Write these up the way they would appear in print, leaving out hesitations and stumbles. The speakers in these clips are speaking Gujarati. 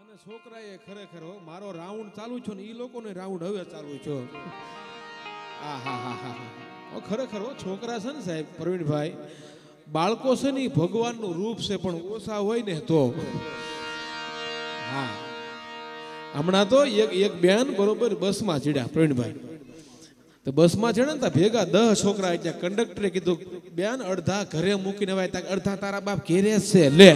છોકરા એ ખરેખર મારો રાઉન્ડ ચાલુ છો ને એ લોકોને રાઉન્ડ હવે ચાલુ છો. ખરેખર છોકરા છે ને સાહેબ પ્રવીણભાઈ, બાળકો છે ને ભગવાનનું રૂપ છે, પણ ઓછા હોય ને તો હા. હમણાં તો એક બેન બરોબર બસમાં ચડ્યા પ્રવીણભાઈ, તો બસમાં ચડે ને ભેગા 10 છોકરા એટલે કંડક્ટરે કીધું બેન અડધા ઘરે મૂકીને આવ્યા, અડધા તારા બાપ ઘેરે છે લે.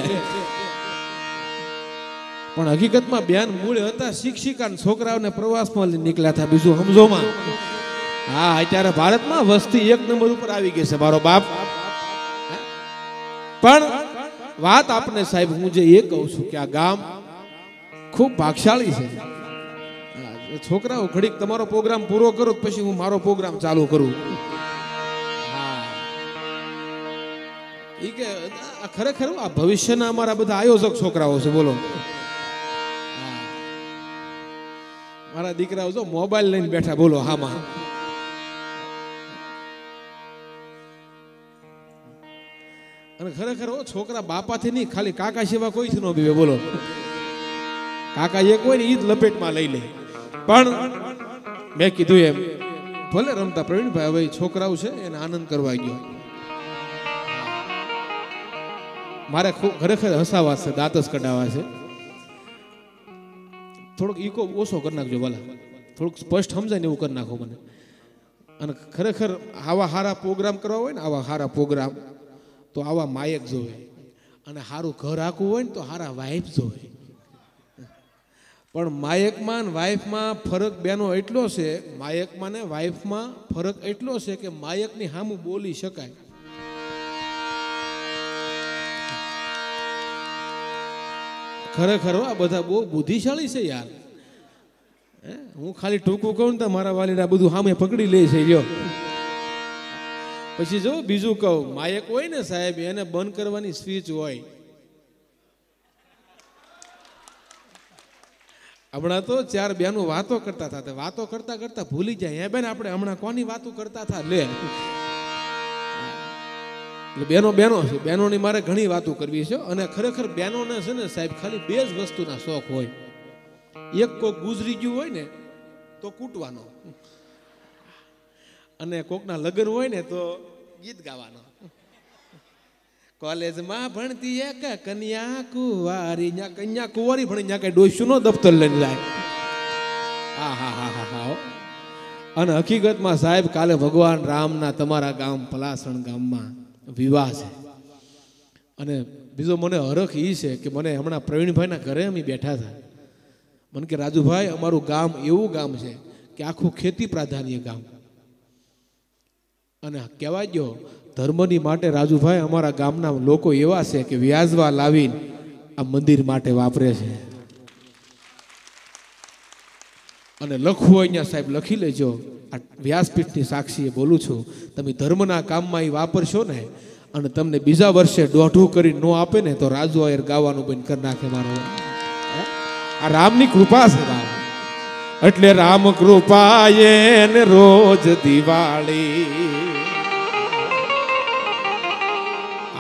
પણ હકીકતમાં બેન મૂળ હતા શિક્ષિકા, છોકરાઓને પ્રવાસમાં નીકળ્યા હતા. બીજું સમજોમાં હા, અત્યારે ભારતમાં વસ્તી 1 નંબર ઉપર આવી ગઈ છે મારો બાપ. પણ વાત આપને સાહેબ હું જે એ કહું છું કે આ ગામ ખૂબ ભાગશાળી છે. છોકરાઓ ઘડીક તમારો પ્રોગ્રામ પૂરો કરો પછી હું મારો પ્રોગ્રામ ચાલુ કરું. એ કે ખરેખર આ ભવિષ્યના અમારા બધા આયોજક છોકરાઓ છે. બોલો, મારા દીકરાઓ જો મોબાઈલ લઈને બેઠા, બોલો હામાં. અને ખરેખર છોકરા બાપાથી નહીં, ખાલી કાકા સિવાય કોઈથી ન પીવે. બોલો, કાકા એક હોય ને ઈ જ લપેટમાં લઈ લે. પણ મેં કીધું એમ ભલે રમતા પ્રવીણભાઈ, હવે છોકરાઓ છે એને આનંદ કરવા ગયો. મારે ખરેખર હસાવા છે, દાંત જ કઢાવા છે. થોડુંક ઈકો ઓછો કરી નાખજો ભલા, થોડુંક સ્પષ્ટ સમજાય ને એવું કરી નાખો મને. અને ખરેખર આવા સારા પ્રોગ્રામ કરવા હોય ને, આવા સારા પ્રોગ્રામ તો આવા માયક જોવે, અને સારું ઘર આખવું હોય ને તો સારા વાઇફ જોવે. પણ માયકમાં ને વાઇફમાં ફરક બેનો એટલો છે, માયકમાં ને વાઇફમાં ફરક એટલો છે કે માયકની સામું બોલી શકાય. ખરેખર આ બધા બહુ બુદ્ધિશાળી છે યાર. હું ખાલી ટૂંકું કહું ને મારા વાલીડા બધું સામે પકડી લે છે. લ્યો પછી જો બીજું કહું, માયક હોય ને સાહેબ એને બંધ કરવાની સ્વિચ હોય. હમણાં તો 4 બેનો વાતો કરતા હતા, વાતો કરતા કરતા ભૂલી જાય હે બેન આપણે હમણાં કોની વાતો કરતા હતા લે. એટલે બેનો છે, બેનોની મારે ઘણી વાતો કરવી છે. અને ખરેખર બેનોને છે ને સાહેબ ખાલી 2 જ વસ્તુના શોખ હોય. એક કોક ગુજરી ગયું હોય ને તો કૂટવાનો, અને કોકના લગ્ન હોય ને તો ગીત ગાવાનો. કોલેજમાં ભણતી એક કન્યા કુંવારી, કન્યા કુંવારી ભણી ત્યાં કઈ ડોસ્યુંનો દફતર લઈને જાય. હા. અને હકીકતમાં સાહેબ કાલે ભગવાન રામના તમારા ગામ પલાસણ ગામમાં વિવાહ છે. અને બીજો મને હરખ એ છે કે મને હમણાં પ્રવીણભાઈના ઘરે અમે બેઠા હતા, મને કે રાજુભાઈ અમારું ગામ એવું ગામ છે કે આખું ખેતી પ્રાધાન્ય ગામ. અને કહેવાય ગયો ધર્મની માટે રાજુભાઈ અમારા ગામના લોકો એવા છે કે વ્યાજવા લાવીને આ મંદિર માટે વાપરે છે. અને લખવું અહીંયા સાહેબ લખી લેજો, આ વ્યાસપીઠની સાક્ષીએ બોલું છું, તમે ધર્મના કામમાં એ વાપરશો ને અને તમને બીજા વર્ષે દોઢું કરી ન આપે ને તો રાજુ આયર ગાવાનું બંધ કરી નાખે. મારો આ રામની કૃપા છે. રામ એટલે રામ કૃપાએ ને રોજ દિવાળી,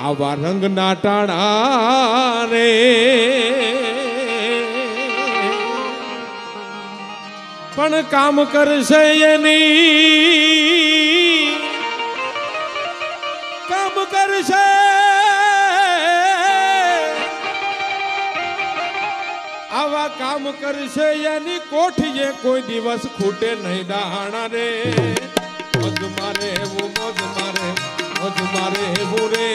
આવા રંગના ટાણા રે પણ કામ કરશે એની, કામ કરશે આવા કામ કરશે એની કોઠીએ કોઈ દિવસ ખૂટે નહીં ડાહણા રે. મોજ મારે એવું મોજ મારે, મોજ મારે એવું રે.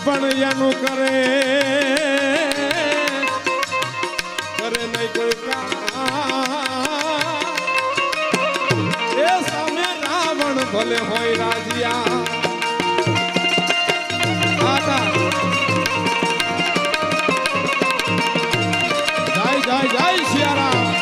પણ એનું કરે ભલે હોય રાજ્યા જય જય જય સિયારામ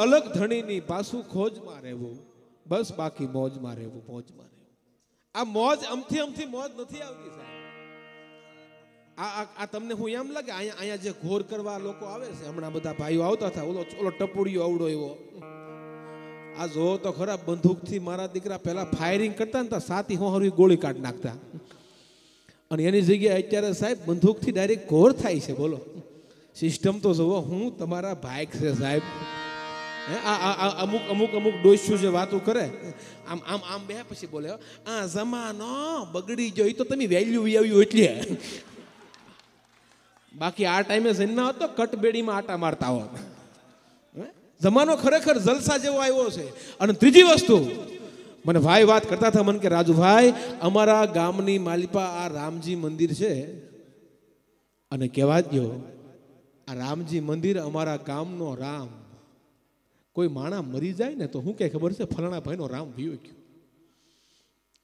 અલગ ધણીની પાછું ખોજમાં રહેવું બસ બાકી મોજમાં રહેવું મોજમાં રહેવું આ મોજ અમથી મોજ નથી આવતી સાહેબ આ તમને હું એમ લાગે અહીંયા જે ઘોર કરવા લોકો આવે છે હમણાં બધા ભાઈઓ આવતા હતા ઓલો ટપુડિયો આવડો એવો આ જો તો ખરા બંદૂકથી મારા દીકરા પહેલા ફાયરિંગ કરતા ને તો સાતી હોહરી ગોળી કાઢ નાખતા અને એની જગ્યાએ અત્યારે સાહેબ બંદૂકથી ડાયરેક્ટ ઘોર થાય છે બોલો સિસ્ટમ તો જુઓ હું તમારા ભાઈ છે સાહેબ અમુક ડોસ્યું જે વાતો કરે આમ આમ આમ બે પછી બોલે આ જમાનો બગડી ગયો તો તમે વેલ્યુ આવ્યું એટલે બાકી આ ટાઈમે જન્મ હતો કટબેડીમાં આટા મારતા હોત જમાનો ખરેખર જલસા જેવો આવ્યો છે અને ત્રીજી વસ્તુ મને ભાઈ વાત કરતા હતા મને કે રાજુભાઈ અમારા ગામની માલિપા આ રામજી મંદિર છે અને કહેવા દો આ રામજી મંદિર અમારા ગામનો રામ કોઈ માણા મરી જાય ને તો હું કે ખબર છે ફલાણા ભાઈનો રામ વિયો ગયો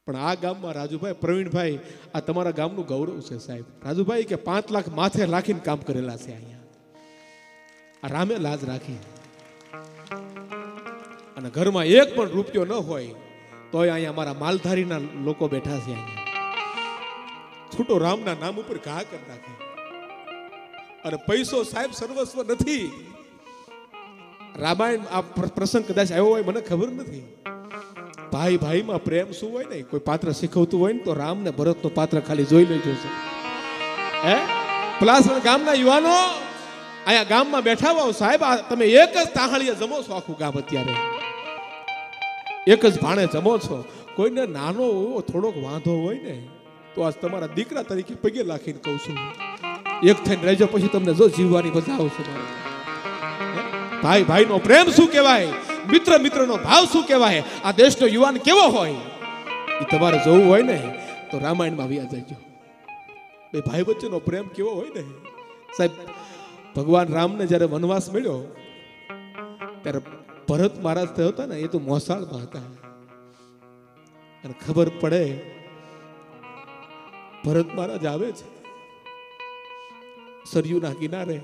પણ આ ગામમાં રાજુભાઈ પ્રવીણભાઈ આ તમારા ગામનું ગૌરવ છે સાહેબ રાજુભાઈ કે 5 લાખ માથે રાખીને કામ કરેલા છે અહીંયા આ રામે લાજ રાખી અને ઘરમાં એક પણ રૂપિયો ન હોય તોય અહીંયા અમારા માલધારીના લોકો બેઠા છે અહીંયા છૂટો રામના નામ ઉપર ઘા કરી નાખે અને પૈસો સાહેબ સર્વસ્વ નથી રામાયણ આ પ્રસંગ કદાચ આવ્યો હોય મને ખબર નથી ભાઈ ભાઈમાં પ્રેમ શું હોય ને કોઈ પાત્ર શીખવતું હોય ને તો રામ ને ભરતનું પાત્ર ખાલી જોઈ લેજો છે હે પ્લસ ગામના યુવાનો અહીંયા ગામમાં બેઠા હોવ સાહેબ તમે એક જ તાહળીએ જમો છો આખું ગામ અત્યારે એક જ ભાણે જમો છો કોઈને નાનો થોડોક વાંધો હોય ને તો આજ તમારા દીકરા તરીકે પગે લાખીને કહું છું એક થઈને રહેજો પછી તમને જો જીવવાની મજા આવશે ભાઈ ભાઈનો પ્રેમ શું કહેવાય મિત્ર મિત્રનો ભાવ શું કહેવાય આ દેશનો યુવાન કેવો હોય એ તમારે જોવું હોય ને તો રામાયણમાં વ્યા જજો બે ભાઈ વચ્ચેનો પ્રેમ કેવો હોય ને સાહેબ ભગવાન રામને જ્યારે વનવાસ મળ્યો ત્યારે ભરત મહારાજ થયો હતા ને એ તો મોસાળમાં હતા અને ખબર પડે ભરત મહારાજ આવે છે સરયુના કિનારે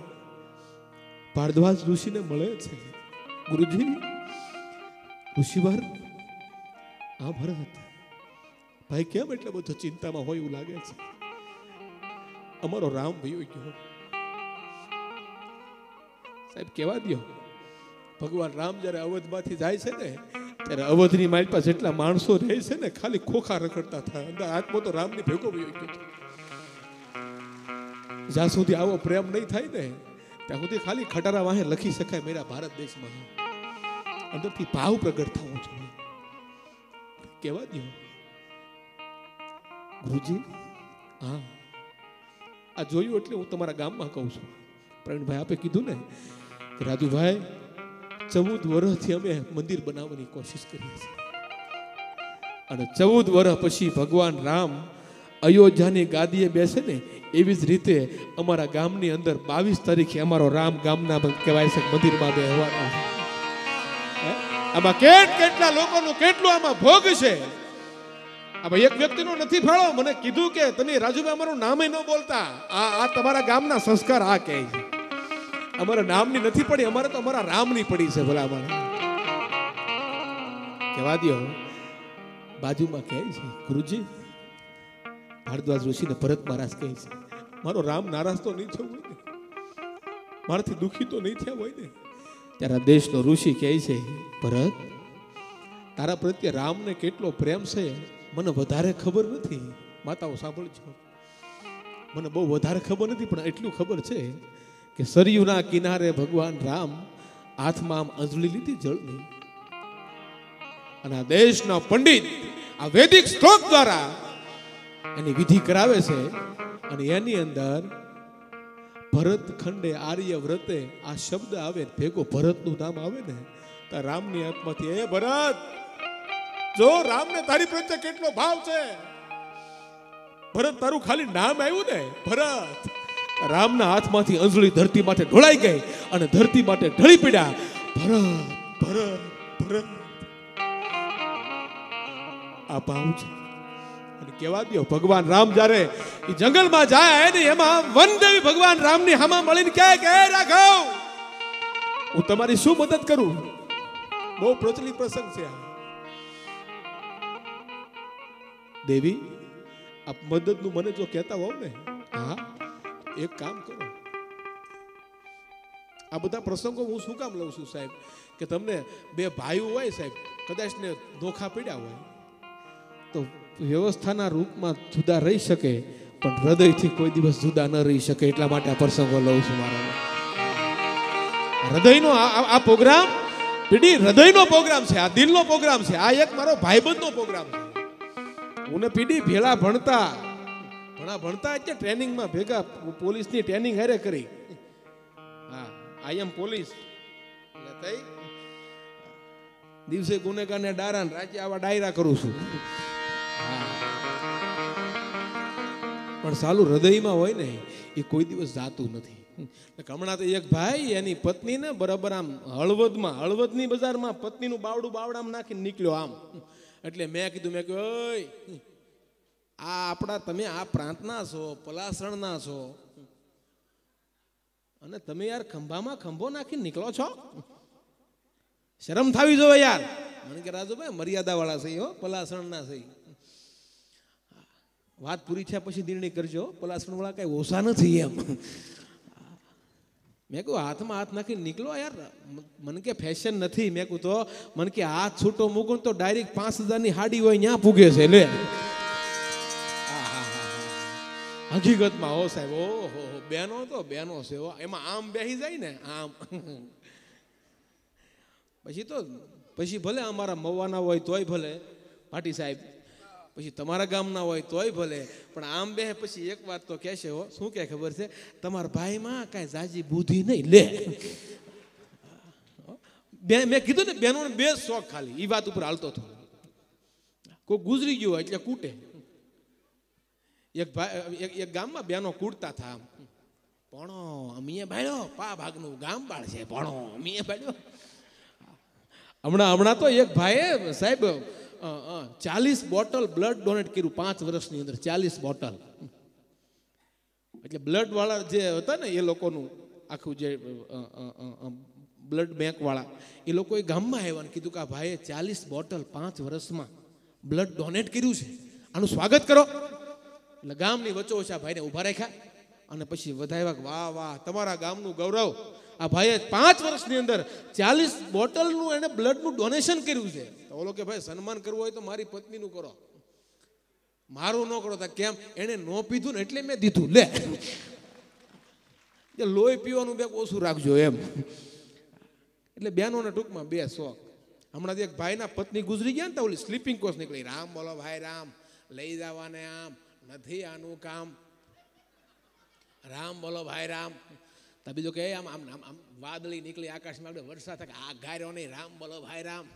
ભારદ્વાજ ઋષિને મળે છે ગુરુજી ઋષિવાર હા ભરત ભાઈ કેમ એટલે બધો ચિંતામાં હોય એવું લાગે છે અમારો રામ ભયો ગયો સાહેબ કેવા દો ભગવાન રામ જયારે અવધમાંથી જાય છે ને ત્યારે અવધની મારી પાસે જેટલા માણસો રહે છે ને ખાલી ખોખા રખડતા થાય અંદર આત્મા તો રામની ભેગો ભયો ગયો જ્યાં સુધી આવો પ્રેમ નહીં થાય ને ત્યાં સુધી ખાલી ખટારા વાહે લખી શકાય મેરા ભારત દેશમાં અંદરથી ભાવ પ્રગટ થવો જોઈએ કેવા દો ગુરુજી હા આ જોયું એટલે હું તમારા ગામમાં કહું છું પ્રવીણભાઈ આપે કીધું ને કે રાજુભાઈ 14 વર્ષથી અમે મંદિર બનાવવાની કોશિશ કરીએ છીએ અને 14 વર્ષ પછી ભગવાન રામ અયોધ્યાની ગાદીએ બેસે ને એવી જ રીતે અમારા ગામની અંદર 22 તારીખે અમારો રામ ગામના કહેવાય છે મંદિરમાં બેહવાનો આમાં કેટલા લોકોનું કેટલું આમાં ભોગ છે આ ભાઈ એક વ્યક્તિનો નથી ફાળો, મને કીધું કે તમે રાજુભાઈ અમારું નામ ન બોલતા, આ તમારા ગામના સંસ્કાર આ કહે છે. અમારા નામની નથી પડી, અમારે તો અમારા રામની પડી છે. ભલા અમારે કહેવા દો. બાજુમાં કહે છે, ગુરુજી ભારદ્વાજ ઋષિને ભરત મહારાજ કહે છે, મારો રામ નારાજ તો નહીં થયો હોય ને, મારાથી દુઃખી તો નહીં થયા હોય ને. ત્યારે દેશનો ઋષિ કહે છે, ભરત તારા પ્રત્યે રામને કેટલો પ્રેમ છે મને વધારે ખબર નથી. માતાઓ સાંભળજો, મને બહુ વધારે ખબર નથી, પણ એટલું ખબર છે કે સરયુના કિનારે ભગવાન રામ હાથમાં આમ અંજળી લીધી જળની, અને આ દેશના પંડિત આ વૈદિક શ્લોક દ્વારા એની વિધિ કરાવે છે. અને એની અંદર ભરત ખંડે આર્ય વ્રતે આ શબ્દ આવે, ભેગો ભરતનું નામ આવે ને, તો રામની આત્માથી, એ ભરત જો રામને તારી પ્રત્યે કેટલો ભાવ છે. ભરત તારું ખાલી નામ આવ્યું ને ભરત, રામના હાથમાંથી અંજળી ધરતી માટે ઢોળાઈ ગઈ અને ધરતી માટે ઢળી પડ્યા. ભરત ભરત ભરત આ ભાવ છે. અને કેવા દો, ભગવાન રામ જ્યારે એ જંગલમાં જાય ને, એમાં વનદેવી ભગવાન રામની હામાં મળીને કહે કે રાઘવ હું તમારી શું મદદ કરું. બહુ પ્રચલિત પ્રસંગ છે. દેવી આપ મદદનું મને જો કહેતા હોવ ને, હા એક કામ કરો. આ બધા પ્રસંગો હું શું કામ લઉં છું સાહેબ, કે તમને બે ભાઈઓ હોય સાહેબ, કદાચ ને ધોખા પડ્યા હોય તો વ્યવસ્થાના રૂપમાં જુદા રહી શકે, પણ હૃદયથી કોઈ દિવસ જુદા ન રહી શકે. એટલા માટે આ પ્રસંગો લઉં છું. મારા હૃદયનો આ પ્રોગ્રામ પીડી હૃદયનો પ્રોગ્રામ છે, આ દિલનો પ્રોગ્રામ છે. આ એક મારો ભાઈબંધનો પ્રોગ્રામ છે. હું ને પીડી ભેળા ભણતા એટલે ટ્રેનિંગમાં ભેગા પોલીસની ટ્રેનિંગ હારે કરી. હા આઈ એમ પોલીસ એટલે તઈ દિવસે ગુનેગારને ડારા ને રાજ્ય આવા ડાયરા કરું છું. પણ સાલું હૃદયમાં હોય ને એ કોઈ દિવસ જાતું નથી. હમણાં તો એક ભાઈ એની પત્નીને બરાબર આમ હળવદની બજારમાં પત્નીનું બાવડામાં નાખીને નીકળ્યો આમ. એટલે મેં કહ્યું ઓય આ આપણા તમે આ પ્રાંતના છો, પલાસણના છો, અને તમે યાર ખંભામાં ખંભો નાખીને નીકળો છો, શરમ થાવી જોઈએ યાર. મને કે રાજુભાઈ મર્યાદા વાળા છે, હો પલાસણના છે. વાત પૂરી થયા પછી નિર્ણય કરજો, પલાસણ વાળા કઈ ઓછા નથી એમ. મેં કહું હાથમાં હાથ નાખીને નીકળો યાર. મને કે ફેશન નથી. મેં કહું તો મને કે હાથ છૂટો મૂકું તો ડાયરેક્ટ 5000ની હાડી હોય ત્યાં પૂગે છે. લે હકીકતમાં હો સાહેબ, ઓહો બેનો તો બેનો છે, એમાં આમ બેસી જાય ને આમ. પછી ભલે અમારા મવાના હોય તોય ભલે પાટી સાહેબ, પછી તમારા ગામના હોય તોય ભલે, પણ આમ બે પછી એક વાત તો કહેશે, હો શું કે ખબર છે, તમારા ભાઈમાં કાંઈ જાજી બુદ્ધિ નહીં. લે મેં કીધું ને બેનોને બે શોખ ખાલી એ વાત ઉપર હાલતો હતો. કોઈ ગુજરી ગયો હોય એટલે કૂટે. એક ગામમાં બેનો કૂટતા હતા, ભણો અમીએ ભાડ્યો પા ભાગનું ગામ બાળ છે, ભણો અમીએ ભાડ્યો. હમણાં તો એક ભાઈએ સાહેબ 40 બોટલ બ્લડ ડોનેટ કર્યું 5 વર્ષની અંદર. 40 બોટલ. એટલે બ્લડ વાળા જે હતા ને એ લોકોનું આખું જે બ્લડ બેંક વાળા એ લોકોએ ગામમાં આવ્યા ને કીધું કે આ ભાઈએ 40 બોટલ 5 વર્ષમાં બ્લડ ડોનેટ કર્યું છે, આનું સ્વાગત કરો. એટલે ગામની વચ્ચોવચ આ ભાઈને ઊભા રાખ્યા અને પછી વધાવ્યા. વાહ વાહ તમારા ગામનું ગૌરવ, આ ભાઈએ 5 વર્ષની અંદર 40 બોટલનું એને બ્લડનું ડોનેશન કર્યું છે. તો ઓલો કે ભાઈ સન્માન કરવું હોય તો મારી પત્નીનું કરો, મારું ન કરો. તો કેમ? એને ન પીધું ને એટલે મેં દીધું. લે લોહી પીવાનું બે ઓછું રાખજો એમ. એટલે બેનોને ટૂંકમાં બે શોખ. હમણાં એક ભાઈના પત્ની ગુજરી ગયા ને તો ઓલી સ્લીપિંગ કોચ નીકળી, રામ બોલો ભાઈ રામ, લઈ જવાને આમ નથી આનું કામ, રામ બોલો ભાઈ રામ. તો બીજું કે આમ આમ આમ વાદળી નીકળી આકાશમાં, આપણે વરસાદ થાય આ ગાર્યો નહીં, રામ બોલો ભાઈ રામ.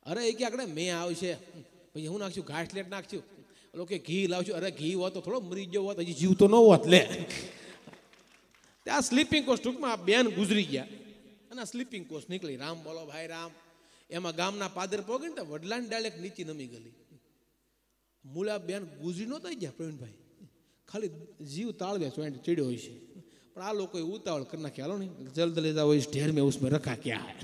અરે એ કે આકડે મેં આવશે, પછી હું નાખશું ઘાસલેટ નાખશું, ઓલો કે ઘી લાવશું. અરે ઘી હોત તો થોડો મરી ગયો હોત, હજી જીવ તો ન હોત. લે ત્યાં સ્લીપિંગ કોચ ટૂંકમાં આ બેન ગુજરી ગયા અને સ્લીપિંગ કોચ નીકળી, રામ બોલો ભાઈ રામ. એમાં ગામના પાદર પોગી ને તો વડલાની ડાળેક નીચી નમી ગયેલી. મૂળા બેન ગુજરી નહોતા ગયા પ્રવીણભાઈ, ખાલી જીવ તાળવે ચોંટ ચડ્યો હોય છે, પણ આ લોકોએ ઉતાવળ કરી નાખી, હાલો ને જલ્દ લઈ જાઓ ઇસ ઢેર મેં ઉસમેં રખા ક્યાં હે.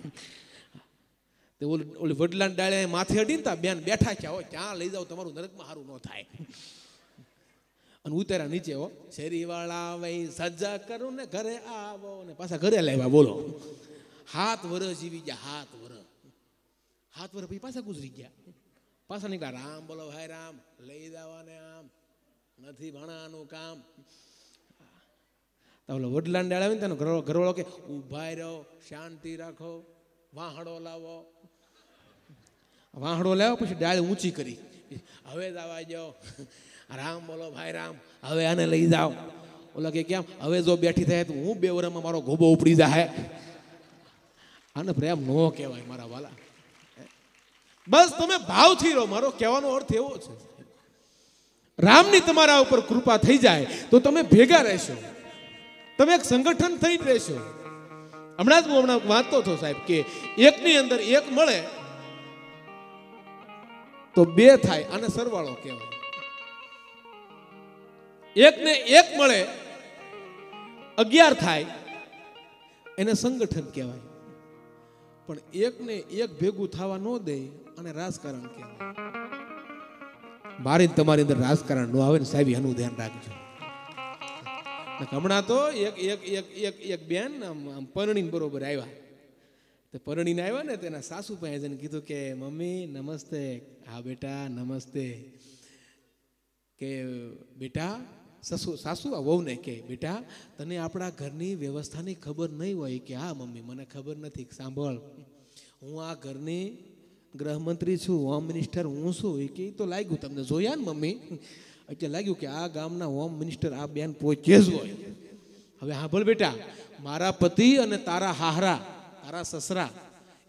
તે ઓલી વડલાની ડાળે માથે અડીને તા બેન બેઠા ક્યાં હોય, ક્યાં લઈ જાઓ તમારું નરકમાં સારું ન થાય. અને ઉતાર્યા નીચે, હો શેરીવાળા ભાઈ સજા કરું ને ઘરે આવો ને પાછા ઘરે લાવ્યા. બોલો 7 વર્ષ જીવી ગયા, 7 વર્ષ પછી પાછા ગુજરી ગયા. પાછા નીકળ્યા, રામ બોલો ભાઈ રામ, લઈ જવાને આમ નથી ભણાનું કામ. ઓલો વડલાને ડાળ આવે ને તેનો ઘરવાળો કે ઉભા રહો, શાંતિ રાખો, વાહડો લાવો. વાહડો લાવો, પછી ડાળ ઊંચી કરી, હવે જવા જાઓ, રામ બોલો ભાઈ રામ, હવે આને લઈ જાઓ. ઓલા કે કેમ, હવે જો બેઠી થાય તો હું 2 વર્ષમાં મારો ગોબો ઉપડી જાય. આને પ્રેમ ન કહેવાય મારા વાલા. બસ તમે ભાવથી રહો, મારો કહેવાનો અર્થ એવો છે. રામની તમારા ઉપર કૃપા થઈ જાય તો તમે ભેગા રહેશો, તમે એક સંગઠન થઈ રહેશો. હમણાં જ હું વાંચતો હતો સાહેબ કે એકની અંદર એક મળે તો 2 થાય, આને સરવાળો કહેવાય. એકને એક મળે 11 થાય, એને સંગઠન કહેવાય. પણ એકને એક ભેગું થવા ન દે અને રાજકારણ કહેવાય. મારી તમારી અંદર રાજકારણ ન આવે ને સાહેબ, એનું ધ્યાન રાખજો. હમણાં તો એક બેન આમ પરણીને બરોબર આવ્યા, તો પરણીને આવ્યા ને તેના સાસુ પાસે જઈને કીધું કે મમ્મી નમસ્તે. હા બેટા નમસ્તે. કે બેટા સાસુ આ વહુને કે બેટા તને આપણા ઘરની વ્યવસ્થાની ખબર નહીં હોય. કે હા મમ્મી મને ખબર નથી. સાંભળ, હું આ ઘરની ગૃહમંત્રી છું, હોમ મિનિસ્ટર હું છું. એ કે તો લાગ્યું તમને જોયા ને મમ્મી, એટલે લાગ્યું કે આ ગામના હોમ મિનિસ્ટર આ બેન પોચે જ હોય. હવે સાંભળ બેટા, મારા પતિ અને તારા હાહરા, તારા સસરા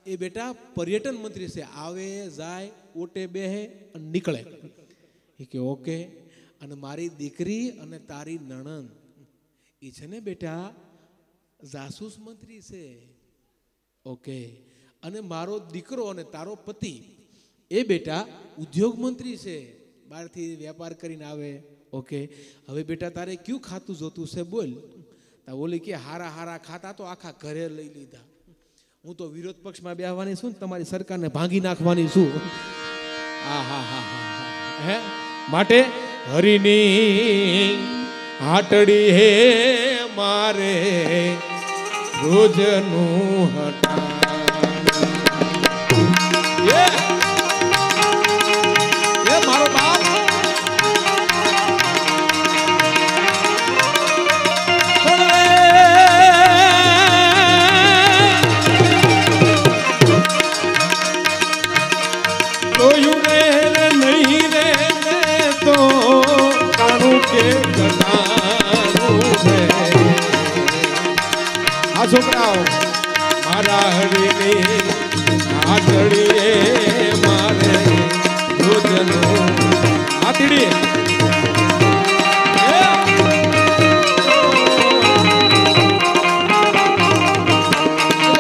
એ બેટા પર્યટન મંત્રી છે, આવે જાય ઓટે બેહે અને નીકળે. એ કે ઓકે. અને મારી દીકરી અને તારી નણંદ એ છે ને બેટા જાસૂસ મંત્રી છે. ઓકે. અને મારો દીકરો અને તારો પતિ એ બેટા ઉદ્યોગ મંત્રી છે, બહારથી વેપાર કરીને આવે. ઓકે. હવે બેટા તારે કયું ખાતું જોતું છે બોલ. ઓલી કે હારા હારા ખાતા તો આખા ઘરે લઈ લીધા. હું તો વિરોધ પક્ષમાં બેહવાની છું, તમારી સરકારને ભાંગી નાખવાની છું. હા હા હા હા. હે માટે હરિની હાટડી હે મારે રોજનું હટાણ. મારો બાપ જોયું રે નહીં રે તો કાણું કે આ છોકરાઓ મારા હરીની હાથડીએ મારે રોજનો હાથડી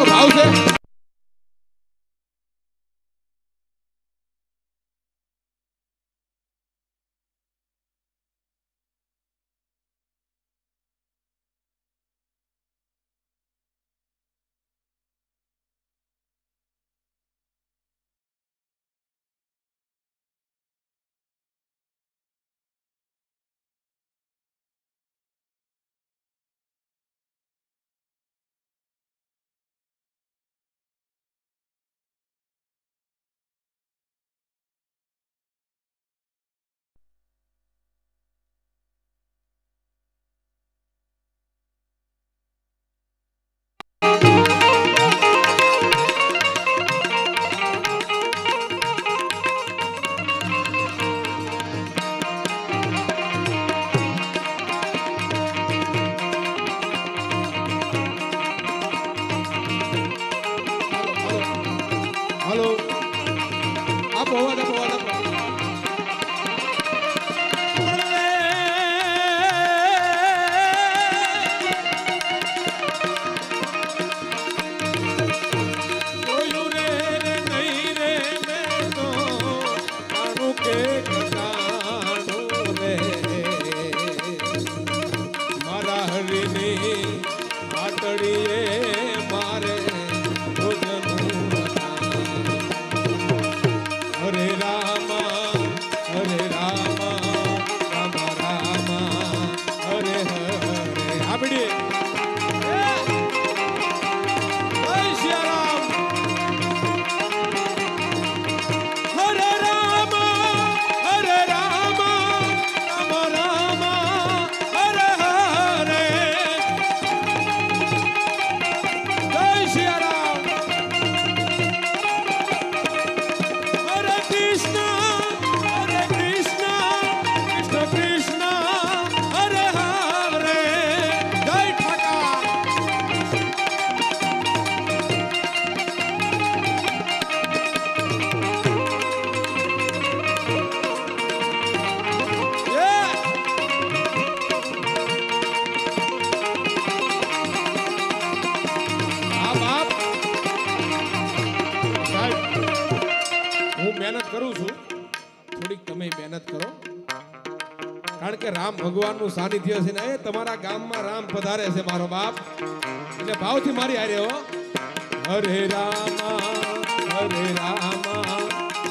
ભાવ છે. મહેનત કરું છું, થોડીક તમે મહેનત કરો, કારણ કે રામ ભગવાનનું સાનિધ્ય છે ને એ તમારા ગામમાં રામ પધારે છે મારો બાપ, એટલે ભાવથી મારી હારે હો. હરે રામા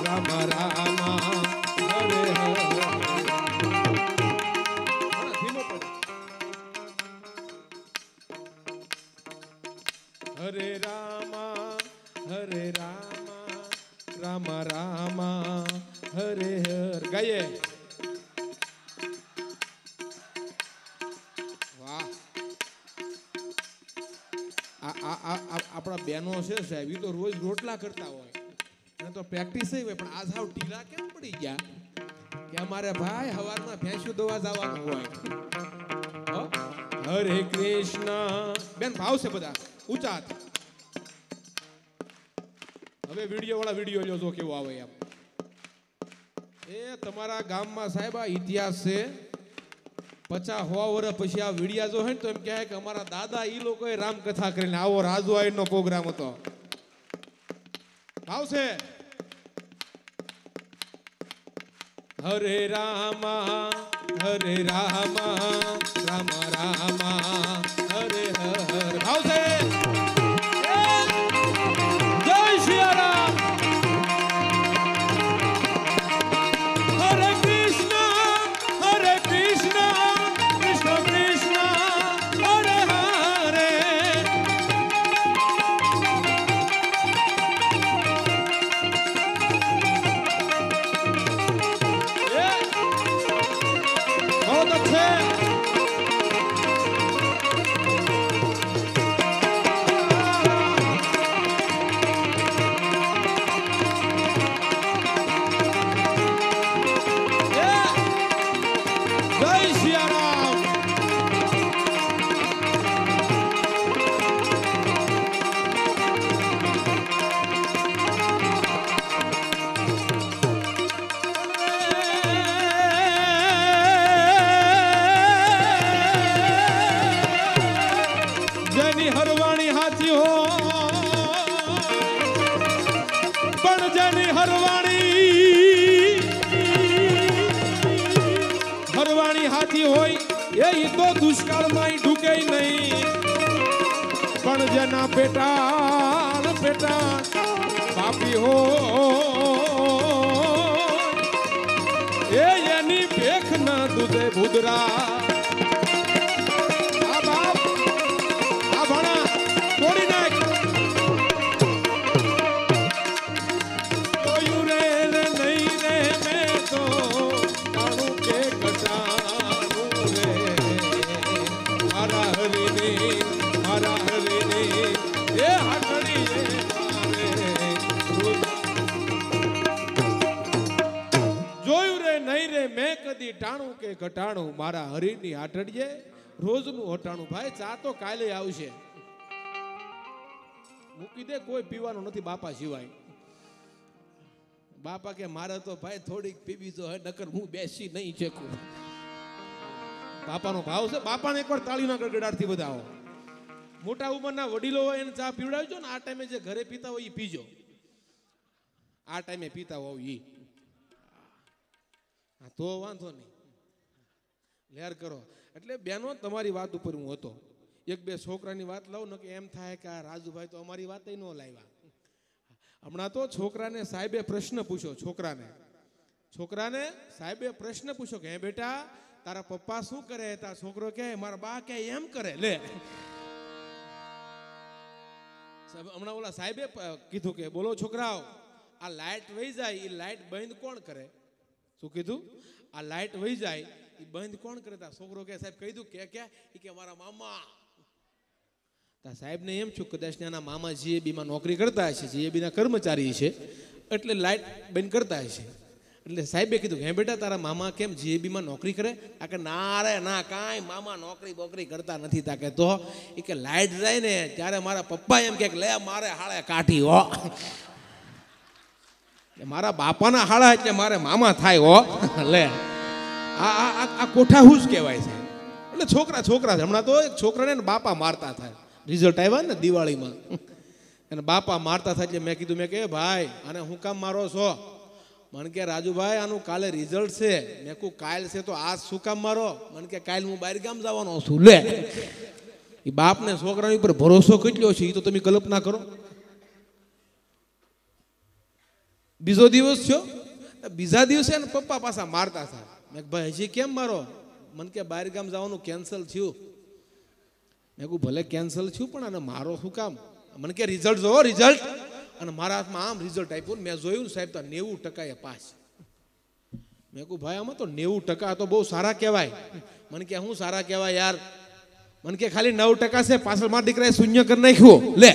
રામ રામા હરે હરે. હરે રામા રામ રામા હરે હર. ગાઈએ. વાહ. આપણા બહેનો છે સાહેબ, એ તો રોજ રોટલા કરતા હોય, એને તો પ્રેક્ટિસ હોય, પણ આ સાવ ઢીલા કેમ પડી ગયા કે અમારે ભાઈ હવારમાં ભેંસું દોવા જવાનું હોય. હરે કૃષ્ણ. બેન ભાવ છે બધા ઊંચા. હવે વિડીયો વાળા વિડીયો લ્યો, જો કેવો આવે એમ. એ તમારા ગામમાં સાહેબ આ ઇતિહાસ છે, 50-100 વર્ષ પછી આ વિડિયા જો હે ને તો એમ કહે કે અમારા દાદા ઈ લોકોએ રામકથા કરીને આવો રાજુઆઈનો પ્રોગ્રામ હતો. આવશે. હરે રામા રામ રામા હરે હર. આવશે. જય શ્રી રામ. હરે કૃષ્ણ કૃષ્ણ કૃષ્ણ હરે હરે. बहुत अच्छे. હરવાણી હાથી હો પણ જેની હરવાણી હાથી હોય એ તો દુષ્કાળમાં ઢૂકે નહીં, પણ જેના પેટા પાપી હો એની ભેખ ના દૂધે ભૂદરા. ટાણું કે ઘટાણું મારા હરીની હાટડીએ રોજનું હટાણું. ભાઈ ચા તો કાલે આવશે, મૂકી દે, કોઈ પીવાનું નથી બાપા સિવાય. બાપા કે મારે તો ભાઈ થોડીક પીવી તો હે, નકર હું બેસી નહીં શકું. બાપાનો ભાવ છે. બાપાને એકવાર તાળીના ગડગડાટથી બધાઓ. મોટા ઉંમરના વડીલો હોય એને ચા પીવડાવજો ને. આ ટાઈમે જે ઘરે પીતા હોય એ પીજો. આ ટાઈમે પીતા હોય ઈ તો વાંધો નહીં, લેર કરો. એટલે બેનો તમારી વાત ઉપર હું હતો. 1-2 છોકરાની વાત લાવું ને કે એમ થાય કે આ રાજુભાઈ તો અમારી વાત ન લાવ્યા. હમણાં તો છોકરાને સાહેબે પ્રશ્ન પૂછ્યો. છોકરાને સાહેબે પ્રશ્ન પૂછ્યો કે હે બેટા તારા પપ્પા શું કરે? તારા છોકરો કહે મારા બા કે એમ કરે. લે હમણાં ઓલા સાહેબે કીધું કે બોલો છોકરાઓ, આ લાઈટ વહી જાય એ લાઈટ બંધ કોણ કરે? શું કીધું? આ લાઈટ વહી જાય એ બંધ કોણ કરે? તા છોકરો કે સાહેબ કહી દઉં કે મારા મામા. તા સાહેબને એમ છું કદાચ ત્યાંના મામા જીએબીમાં નોકરી કરતા હશે, જીએબીના કર્મચારી છે, એટલે લાઈટ બંધ કરતા હશે. એટલે સાહેબે કીધું હે બેટા તારા મામા કેમ જીએબીમાં નોકરી કરે? આ કે ના રે ના, કાંઈ મામા નોકરી બોકરી કરતા નથી. તા કે તો એ કે લાઈટ જાય ને ત્યારે મારા પપ્પા એમ કે લે મારે હાળે કાઢી હો. મારા બાપાના હાળા એટલે મારે મામા થાય હો. લે આ કોઠા હું જ કહેવાય છે. એટલે છોકરા હમણાં તો એક છોકરાને બાપા મારતા થાય. રિઝલ્ટ આવ્યા ને દિવાળીમાં, અને બાપા મારતા થાય. એટલે મેં કીધું મેં કે ભાઈ આને હું કામ મારો છો? મને કે રાજુભાઈ આનું કાલે રિઝલ્ટ છે. મેં કહું કાલ છે તો આજ શું કામ મારો? મને કે કાલ હું બહાર ગામ જવાનો છું. લે એ બાપને છોકરાની ઉપર ભરોસો કેટલો છે એ તો તમે કલ્પના કરો. બીજો દિવસ થયો, બીજા દિવસે ને પપ્પા પાછા મારતા હતા. મેં ભાઈ હજી કેમ મારો? મને કે બહાર ગામ જવાનું કેન્સલ થયું. મેં કહું ભલે કેન્સલ થયું પણ આને મારો શું કામ? મને કે રિઝલ્ટ જોવો રિઝલ્ટ. અને મારા હાથમાં આમ રિઝલ્ટ આપ્યું. મેં જોયું ને સાહેબ તો 90% પાસ. મેં કહું ભાઈ આમાં તો 90% તો બહુ સારા કહેવાય. મને કે શું સારા કહેવાય યાર? મને કે ખાલી 9% છે, પાછળ મારા દીકરાએ શૂન્ય કરી નાખ્યો. લે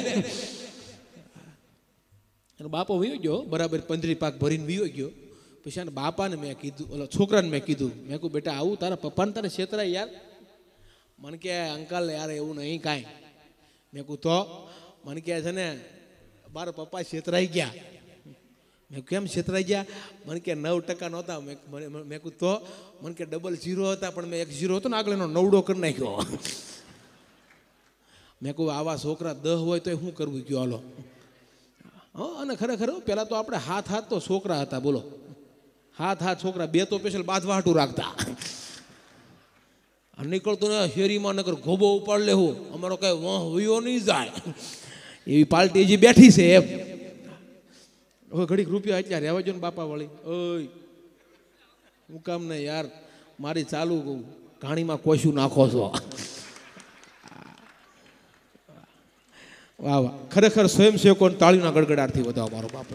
એનો બાપો વયો ગયો, બરાબર 15 પાક ભરીને વયો ગયો. પછી આને બાપાને મેં કીધું, ઓલો છોકરાને મેં કીધું, મેં કહું બેટા આવું તારા પપ્પાને તારે છેતરાય યાર? મને કે અંકલ યાર એવું નહીં કાંઈ. મેં કહું તો? મને કહે છે ને મારા પપ્પા છેતરાઈ ગયા. મેં કેમ છેતરાઈ ગયા? મને કે 9% નહોતા. મેં કહું તો? મને કે 00 હતા પણ મેં 1 0 હતો ને આગળ એનો 9 કરી નાખ્યો. મેં કહું આવા છોકરા 10 હોય તો શું કરવું ગયો? હાલો. અને ખરેખર પહેલાં તો આપણે હાથ તો છોકરા હતા. બોલો, હાથ છોકરા, 2 તો સ્પેશિયલ બાંધવા હાટું રાખતા. નીકળતો ને શેરીમાં નગર ગોબો ઉપાડ લેવું, અમારો કઈ વયો નહીં જાય એવી પાર્ટી હજી બેઠી છે એમ. હવે ઘડીક રૂપિયા અત્યારે રહેવા જો ને બાપા વળી. ઓય હું કામ ને યાર મારી ચાલુ ઘાણીમાં કોશું નાખો છો. વાહ વાહ, ખરેખર સ્વયંસેવકોને તાળીના ગડગડાટથી વધાવો મારો બાપ.